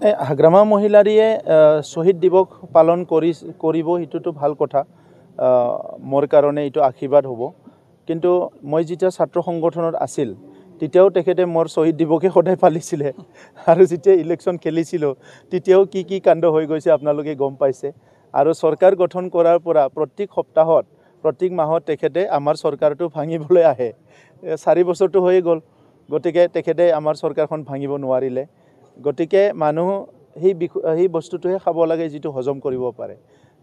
হাগ্ৰামা মহিলাৰীয়ে শ্বহীদ দিৱস পালন কৰিব সেইটোতো ভাল কথা মোৰ কাৰণে এইটো আশীৰ্বাদ হ'ব কিন্তু মই যেতিয়া ছাত্ৰ সংগঠনত আছিল তেতিয়াও তেখেতে মোৰ শ্বহীদ দিৱসে সদায় পালিছিলে আৰু যেতিয়া ইলেকশ্যন খেলিছিলোঁ তেতিয়াও কি কাণ্ড হৈ গৈছে আপোনালোকে গম পাইছে আৰু চৰকাৰ গঠন কৰাৰ পৰা প্ৰত্যেক সপ্তাহত প্ৰত্যেক মাহত তেখেতে আমাৰ চৰকাৰটো ভাঙিবলৈ আহে 4 বছৰটো হৈ গ'ল গতিকে তেখেতে আমাৰ চৰকাৰখন ভাঙিব নোৱাৰিলে গতিকে মানুহ সেই বস্তুটোহে খাব লাগে যিটো হজম কৰিব পাৰে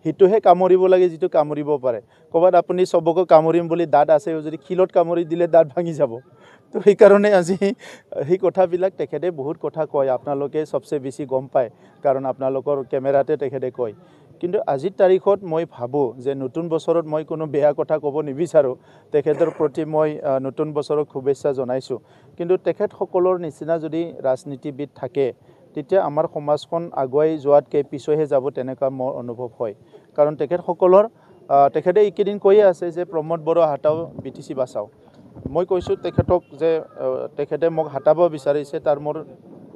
হিটোহে কামুৰিব লাগে যিটো কামুৰিব পাৰে ক'বাত আপুনি সবকে কামুৰিম বুলি দাঁত আছে যদি খিলত কামুৰি দিলে দাঁত ভাঙি যাব তো সেই কাৰণে আজি সেই কথাবিলাক তেখেতে বহুত কথা কয় আপোনালোকে সবচে বেছি গম পায় কাৰণ আপোনালোকৰ কেমেৰাতে তেখেতে কয় কিন্তু আজিৰ তাৰিখত মই ভাবো যে নতুন বছৰত মই কোনো বেয়া কথা ক'ব নিবিচাৰো তেখেতৰ প্ৰতি মই নতুন বছৰক শুভেচ্ছা জনাইছো কিন্তু তেখেত সকলৰ নিচিনা যদি ৰাজনীতিবিদ থাকে তেতিয়া আমাৰ সমাজখন আগুৱাই যোৱাতকৈ পিছহে যাব তেনেকা মোৰ অনুভৱ হয় কাৰণ তেখেত সকলৰ তেখেতে এইকেইদিন কৈয়ে আছে যে প্ৰমোদ বড়া হাটাও বিটিসি বাঁচাও মই কৈছো তেখেতক যে তেখেতে মোক হাটাব বিচাৰিছে তাৰ মোৰ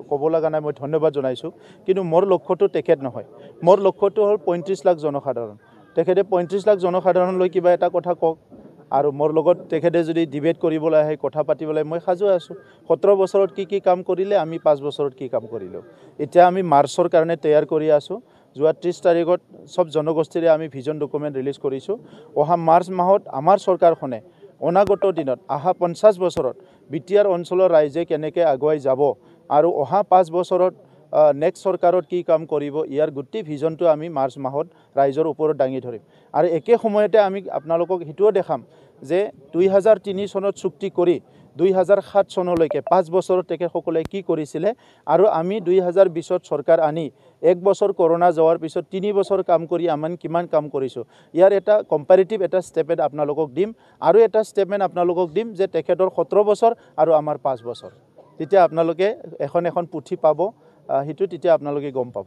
ক'ব লগা নাই মই ধন্যবাদ জনাইছো কিন্তু মোৰ লক্ষ্যটো তেখেত নহয় মোৰ লক্ষ্যটো হ'ল 35 লাখ জনসাধাৰণ তেখেতে 35 লাখ জনসাধাৰণলৈ কিবা এটা কথা কওক আৰু মোৰ লগত তেখেতে যদি ডিবেট কৰিবলৈ আহে কথা পাতিবলৈ মই সাজু আছো 17 বছৰত কি কাম কৰিলে আমি 5 বছৰত কি কাম কৰিলো এতিয়া আমি মাৰ্চৰ কাৰণে তৈয়াৰ কৰি আছো যোৱা 30 তাৰিখত সব জনগোষ্ঠীৰে আমি ভিজন ডকুমেন্ট ৰিলিজ কৰিছো অহা মাৰ্চ মাহত আমাৰ চৰকাৰখনে অনাগত দিনত আহা 50 বছৰত বিটিআৰ অঞ্চলৰ ৰাইজে কেনেকৈ আগুৱাই যাব আৰু অহা 5 বছৰত নেক্সট চৰকাৰত কি কাম কৰিব ইয়াৰ গুটি ভিজনটো আমি মাৰ্চ মাহত ৰাইজৰ ওপৰত দাঙি ধৰিম আৰু একে সময়তে আমি আপোনালোকক হিটোও দেখাম যে 2003 চনত চুক্তি কৰি 2007 চনলৈকে 5 বছৰত তেখেতসকলে কি কৰিছিলে আৰু আমি 2020ত চৰকাৰ আনি 1 বছৰ কৰোনা যোৱাৰ পিছত 3 বছৰ কাম কৰি আমান কিমান কাম কৰিছো ইয়াৰ এটা কম্পাৰেটিভ এটা ষ্টেটমেন্ট আপোনালোকক দিম আৰু এটা ষ্টেটমেন্ট আপোনালোকক দিম যে তেখেতৰ 17 বছৰ আৰু আমাৰ 5 বছৰ তেতিয়া আপোনালোকে এখন পুথি পাব হিটো তেতিয়া আপোনালোকে গম পাব